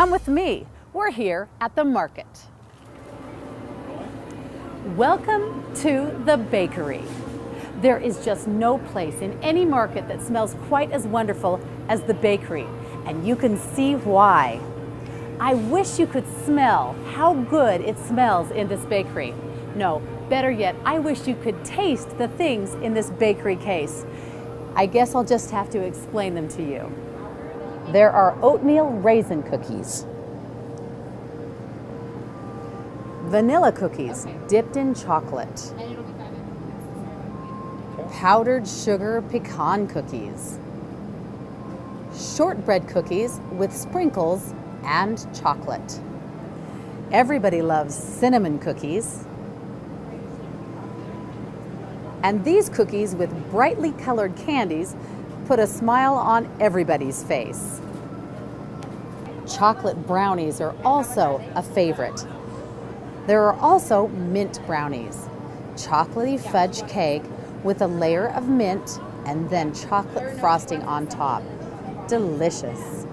Come with me. We're here at the market. Welcome to the bakery. There is just no place in any market that smells quite as wonderful as the bakery, and you can see why. I wish you could smell how good it smells in this bakery. No, better yet, I wish you could taste the things in this bakery case. I guess I'll just have to explain them to you. There are oatmeal raisin cookies, vanilla cookies dipped in chocolate, powdered sugar pecan cookies, shortbread cookies with sprinkles and chocolate. Everybody loves cinnamon cookies. And these cookies with brightly colored candies put a smile on everybody's face. Chocolate brownies are also a favorite. There are also mint brownies, chocolatey fudge cake with a layer of mint and then chocolate frosting on top. Delicious.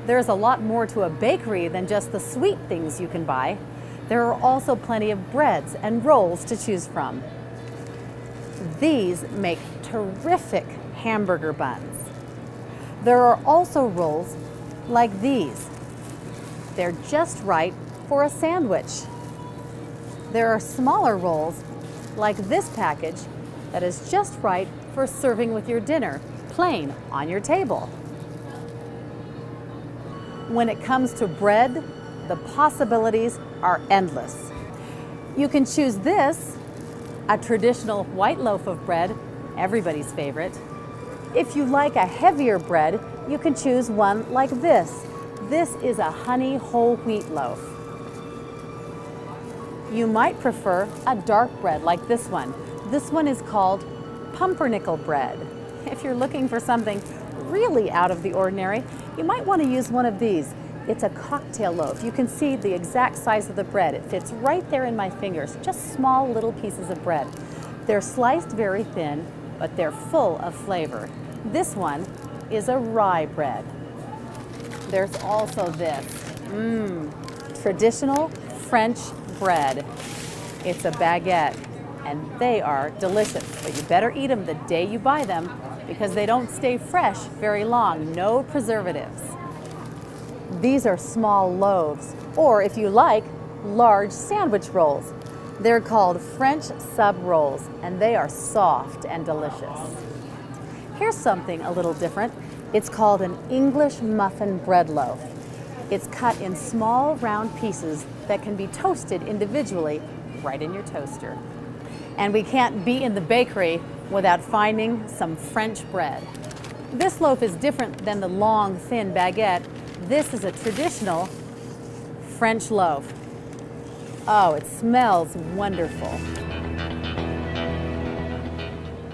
There's a lot more to a bakery than just the sweet things you can buy. There are also plenty of breads and rolls to choose from. These make terrific hamburger buns. There are also rolls like these. They're just right for a sandwich. There are smaller rolls like this package that is just right for serving with your dinner, plain on your table. When it comes to bread, the possibilities are endless. You can choose this, a traditional white loaf of bread, everybody's favorite. If you like a heavier bread, you can choose one like this. This is a honey whole wheat loaf. You might prefer a dark bread like this one. This one is called pumpernickel bread. If you're looking for something really out of the ordinary, you might want to use one of these. It's a cocktail loaf. You can see the exact size of the bread. It fits right there in my fingers, just small little pieces of bread. They're sliced very thin, but they're full of flavor. This one is a rye bread. There's also this, traditional French bread. It's a baguette, and they are delicious, but you better eat them the day you buy them because they don't stay fresh very long. No preservatives. These are small loaves, or if you like, large sandwich rolls. They're called French sub rolls, and they are soft and delicious. Here's something a little different. It's called an English muffin bread loaf. It's cut in small round pieces that can be toasted individually right in your toaster. And we can't be in the bakery without finding some French bread. This loaf is different than the long, thin baguette. This is a traditional French loaf. Oh, it smells wonderful.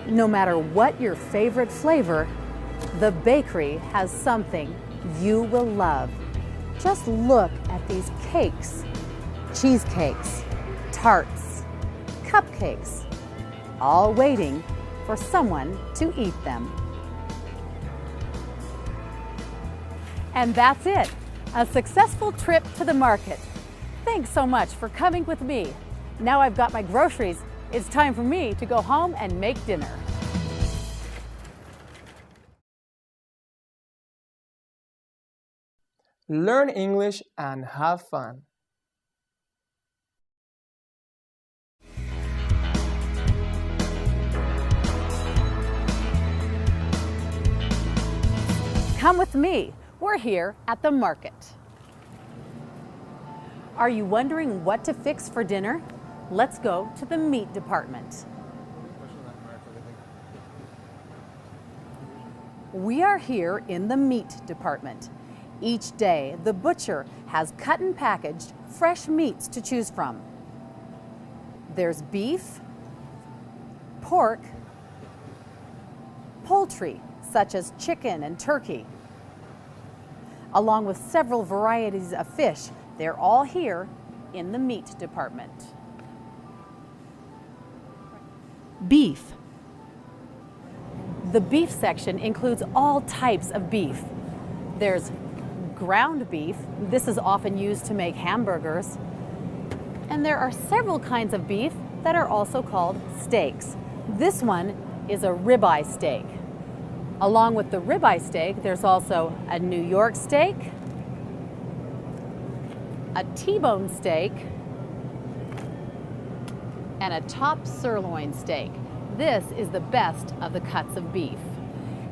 No matter what your favorite flavor, the bakery has something you will love. Just look at these cakes, cheesecakes, tarts, cupcakes, all waiting for someone to eat them. And that's it, a successful trip to the market. Thanks so much for coming with me. Now I've got my groceries, it's time for me to go home and make dinner. Learn English and have fun. Come with me. We're here at the market. Are you wondering what to fix for dinner? Let's go to the meat department. We are here in the meat department. Each day, the butcher has cut and packaged fresh meats to choose from. There's beef, pork, poultry, such as chicken and turkey, along with several varieties of fish. They're all here in the meat department. Beef. The beef section includes all types of beef. There's ground beef. This is often used to make hamburgers. And there are several kinds of beef that are also called steaks. This one is a ribeye steak. Along with the ribeye steak, there's also a New York steak, a T-bone steak, and a top sirloin steak. This is the best of the cuts of beef.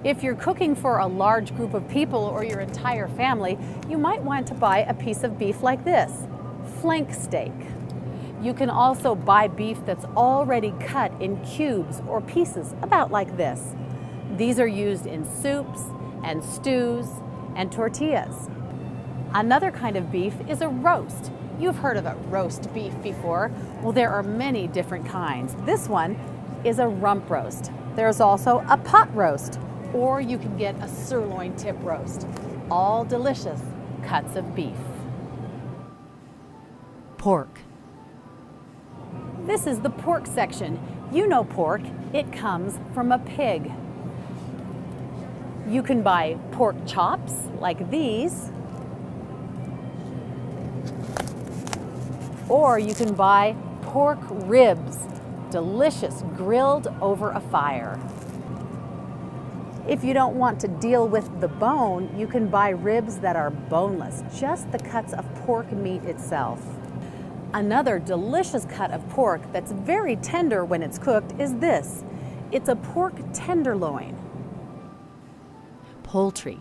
If you're cooking for a large group of people or your entire family, you might want to buy a piece of beef like this, flank steak. You can also buy beef that's already cut in cubes or pieces, about like this. These are used in soups and stews and tortillas. Another kind of beef is a roast. You've heard of a roast beef before. Well, there are many different kinds. This one is a rump roast. There's also a pot roast, or you can get a sirloin tip roast. All delicious cuts of beef. Pork. This is the pork section. You know pork, it comes from a pig. You can buy pork chops like these, or you can buy pork ribs, delicious, grilled over a fire. If you don't want to deal with the bone, you can buy ribs that are boneless, just the cuts of pork meat itself. Another delicious cut of pork that's very tender when it's cooked is this. It's a pork tenderloin. Poultry.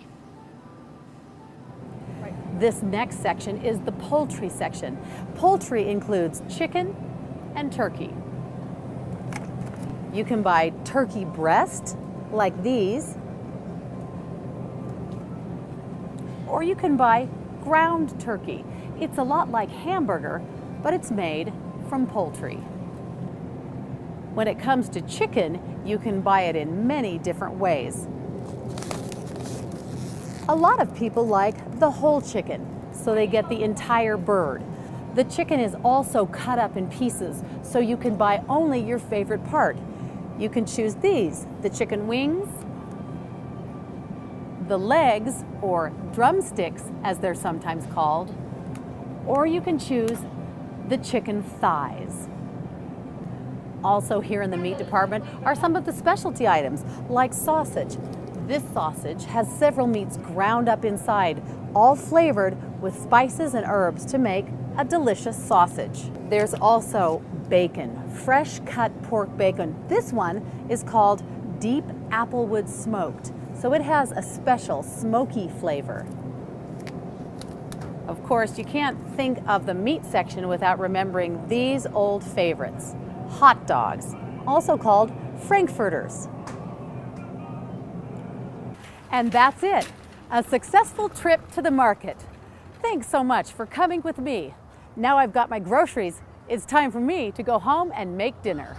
This next section is the poultry section. Poultry includes chicken and turkey. You can buy turkey breast like these, or you can buy ground turkey. It's a lot like hamburger, but it's made from poultry. When it comes to chicken, you can buy it in many different ways. A lot of people like the whole chicken, so they get the entire bird. The chicken is also cut up in pieces, so you can buy only your favorite part. You can choose these, the chicken wings, the legs, or drumsticks as they're sometimes called, or you can choose the chicken thighs. Also here in the meat department are some of the specialty items like sausage. This sausage has several meats ground up inside, all flavored with spices and herbs to make a delicious sausage. There's also bacon, fresh cut pork bacon. This one is called deep applewood smoked, so it has a special smoky flavor. Of course, you can't think of the meat section without remembering these old favorites, hot dogs, also called frankfurters. And that's it, a successful trip to the market. Thanks so much for coming with me. Now I've got my groceries, it's time for me to go home and make dinner.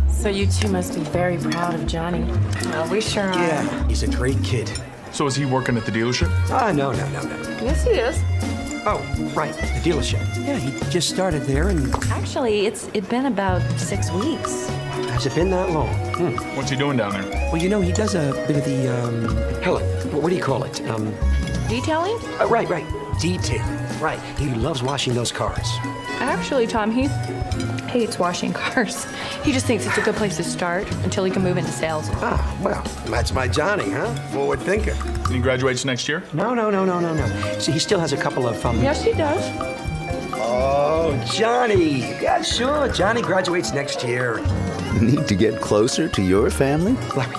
So you two must be very proud of Johnny. Well, we sure are. Yeah, he's a great kid. So is he working at the dealership? No. Yes, he is. Oh, right, the dealership. Yeah, he just started there and... Actually, it's been about 6 weeks. Has it been that long? What's he doing down there? Well, you know, he does a bit of the, Helen, what do you call it? Detailing? Right, detailing. Right, he loves washing those cars. Actually, Tom, he hates washing cars. He just thinks it's a good place to start until he can move into sales. Ah, well, that's my Johnny, huh? Forward thinker. And he graduates next year? No. See, he still has a couple of, Yes, he does. Oh, Johnny. Yeah, sure, Johnny graduates next year. Need to get closer to your family? Larry,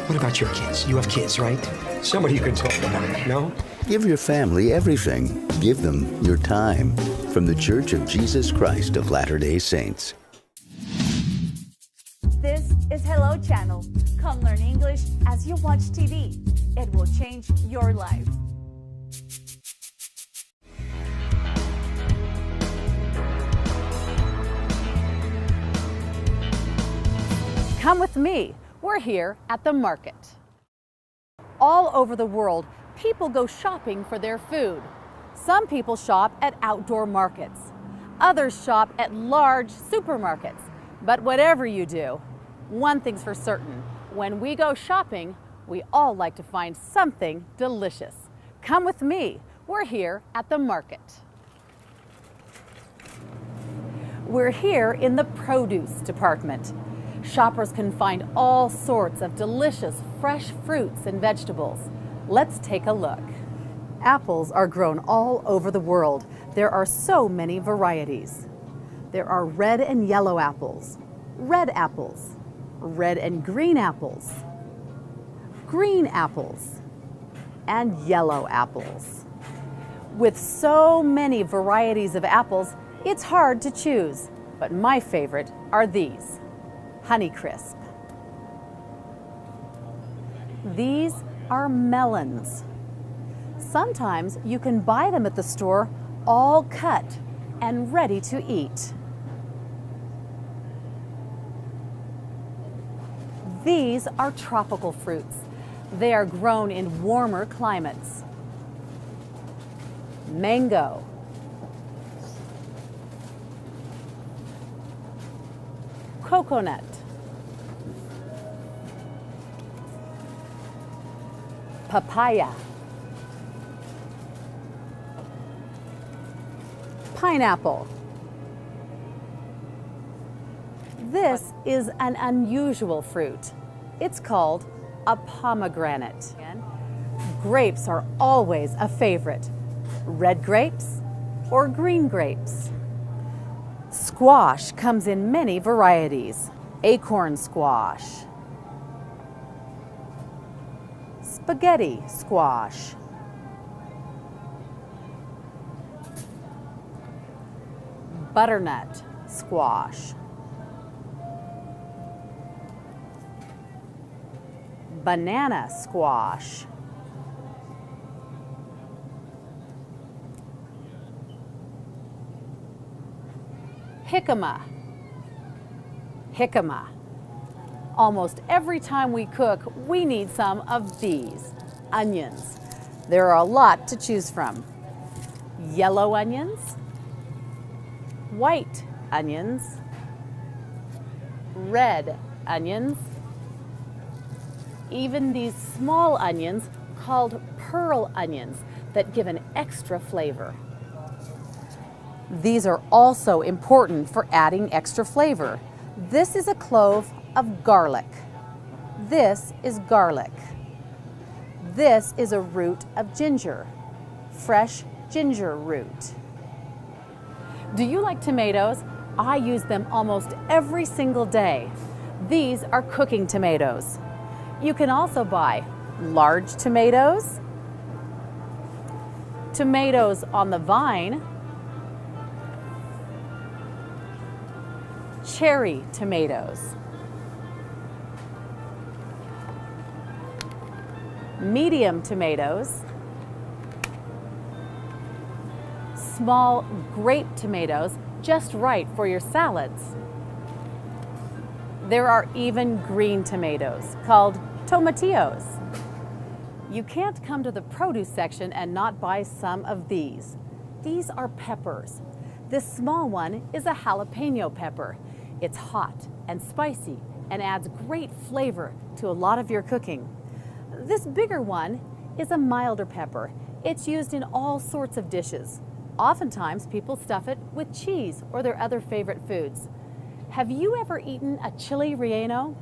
what about your kids? You have kids, right? Somebody you can talk about, no? Give your family everything. Give them your time. From the Church of Jesus Christ of Latter-day Saints. This is Hello Channel. Come learn English as you watch TV. It will change your life. Come with me. We're here at the market. All over the world, people go shopping for their food. Some people shop at outdoor markets. Others shop at large supermarkets. But whatever you do, one thing's for certain. When we go shopping, we all like to find something delicious. Come with me. We're here at the market. We're here in the produce department. Shoppers can find all sorts of delicious fresh fruits and vegetables. Let's take a look. Apples are grown all over the world. There are so many varieties. There are red and yellow apples, red and green apples, and yellow apples. With so many varieties of apples, it's hard to choose, but my favorite are these, Honeycrisp. These are melons. Sometimes you can buy them at the store all cut and ready to eat. These are tropical fruits. They are grown in warmer climates. Mango, coconut, papaya, pineapple. This is an unusual fruit. It's called a pomegranate. Grapes are always a favorite. Red grapes or green grapes. Squash comes in many varieties. Acorn squash, spaghetti squash, butternut squash, banana squash, jicama. Almost every time we cook, we need some of these, onions. There are a lot to choose from. Yellow onions, white onions, red onions, even these small onions called pearl onions that give an extra flavor. These are also important for adding extra flavor. This is a clove of garlic. This is garlic. This is a root of ginger, fresh ginger root. Do you like tomatoes? I use them almost every single day. These are cooking tomatoes. You can also buy large tomatoes, tomatoes on the vine, cherry tomatoes, medium tomatoes, small grape tomatoes, just right for your salads. There are even green tomatoes called tomatillos. You can't come to the produce section and not buy some of these. These are peppers. This small one is a jalapeno pepper. It's hot and spicy and adds great flavor to a lot of your cooking. This bigger one is a milder pepper. It's used in all sorts of dishes. Oftentimes people stuff it with cheese or their other favorite foods. Have you ever eaten a chili relleno?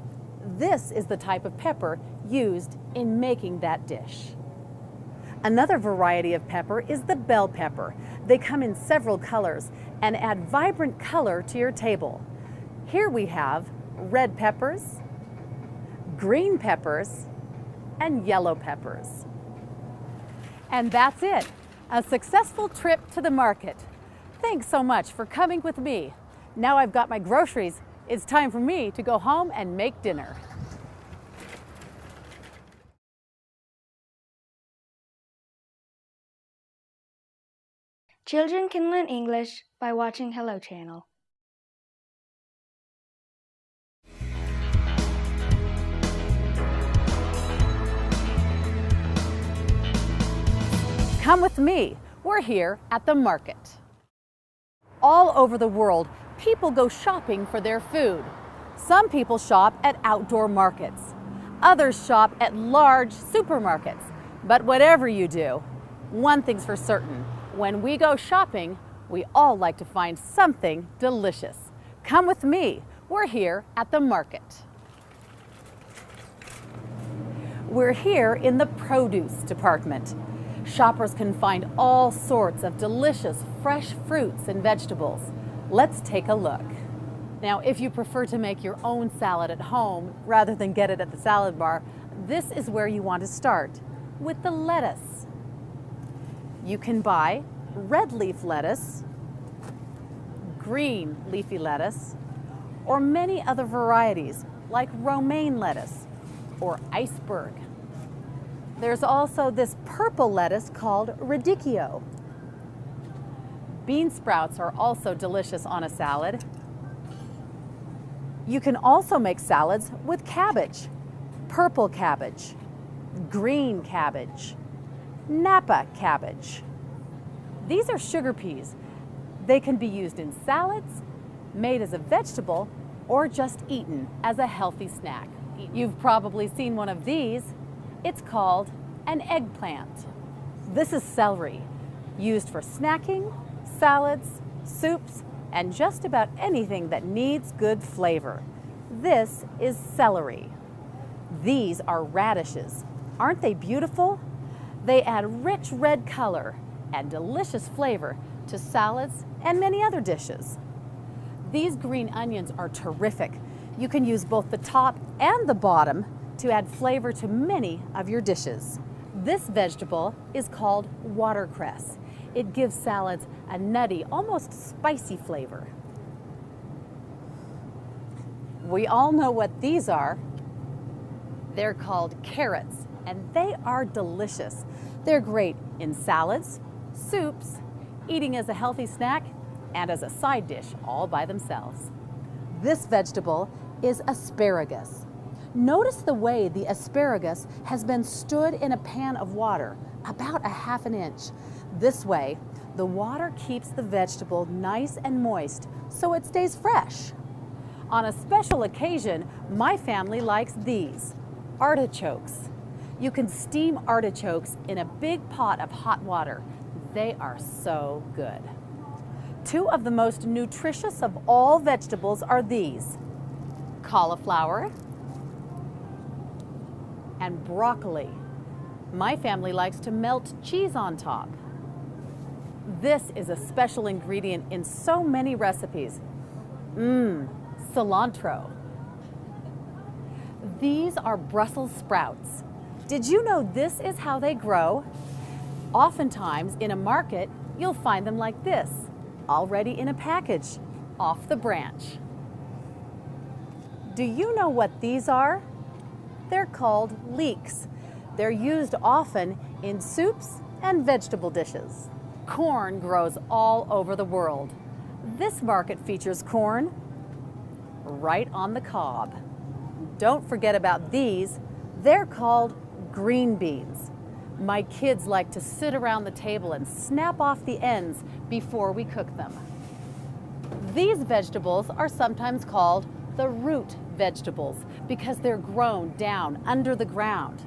This is the type of pepper used in making that dish. Another variety of pepper is the bell pepper. They come in several colors and add vibrant color to your table. Here we have red peppers, green peppers, and yellow peppers. And that's it, a successful trip to the market. Thanks so much for coming with me. Now I've got my groceries, it's time for me to go home and make dinner. Children can learn English by watching Hello Channel. Come with me. We're here at the market. All over the world, People go shopping for their food. Some people shop at outdoor markets. Others shop at large supermarkets. But whatever you do, one thing's for certain. When we go shopping, we all like to find something delicious. Come with me. We're here at the market. We're here in the produce department. Shoppers can find all sorts of delicious fresh fruits and vegetables. Let's take a look. Now, if you prefer to make your own salad at home rather than get it at the salad bar, this is where you want to start, with the lettuce. You can buy red leaf lettuce, green leafy lettuce, or many other varieties like romaine lettuce or iceberg. There's also this purple lettuce called radicchio. Bean sprouts are also delicious on a salad. You can also make salads with cabbage, purple cabbage, green cabbage, Napa cabbage. These are sugar peas. They can be used in salads, made as a vegetable, or just eaten as a healthy snack. You've probably seen one of these. It's called an eggplant. This is celery, used for snacking, salads, soups, and just about anything that needs good flavor. This is celery. These are radishes. Aren't they beautiful? They add rich red color and delicious flavor to salads and many other dishes. These green onions are terrific. You can use both the top and the bottom to add flavor to many of your dishes. This vegetable is called watercress. It gives salads a nutty, almost spicy flavor. We all know what these are. They're called carrots, and they are delicious. They're great in salads, soups, eating as a healthy snack, and as a side dish all by themselves. This vegetable is asparagus. Notice the way the asparagus has been stood in a pan of water, about 1/2 inch. This way, the water keeps the vegetable nice and moist so it stays fresh. On a special occasion, my family likes these, artichokes. You can steam artichokes in a big pot of hot water. They are so good. Two of the most nutritious of all vegetables are these, cauliflower and broccoli. My family likes to melt cheese on top. This is a special ingredient in so many recipes. Cilantro. These are Brussels sprouts. Did you know this is how they grow? Oftentimes in a market, you'll find them like this, already in a package, off the branch. Do you know what these are? They're called leeks. They're used often in soups and vegetable dishes. Corn grows all over the world. This market features corn right on the cob. Don't forget about these. They're called green beans. My kids like to sit around the table and snap off the ends before we cook them. These vegetables are sometimes called the root vegetables because they're grown down under the ground.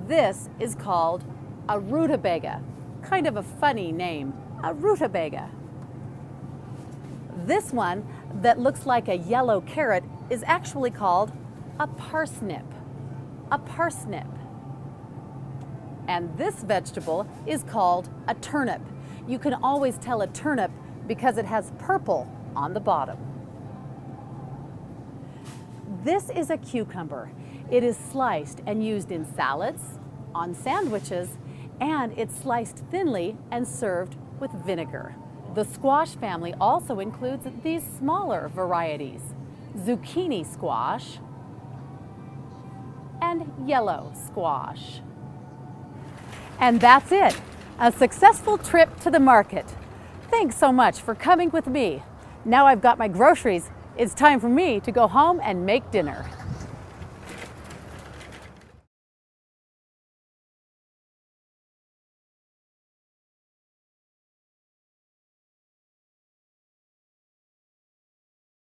This is called a rutabaga, kind of a funny name, a rutabaga. This one that looks like a yellow carrot is actually called a parsnip, a parsnip. And this vegetable is called a turnip. You can always tell a turnip because it has purple on the bottom. This is a cucumber. It is sliced and used in salads, on sandwiches, and it's sliced thinly and served with vinegar. The squash family also includes these smaller varieties, zucchini squash and yellow squash. And that's it, a successful trip to the market. Thanks so much for coming with me. Now I've got my groceries, it's time for me to go home and make dinner.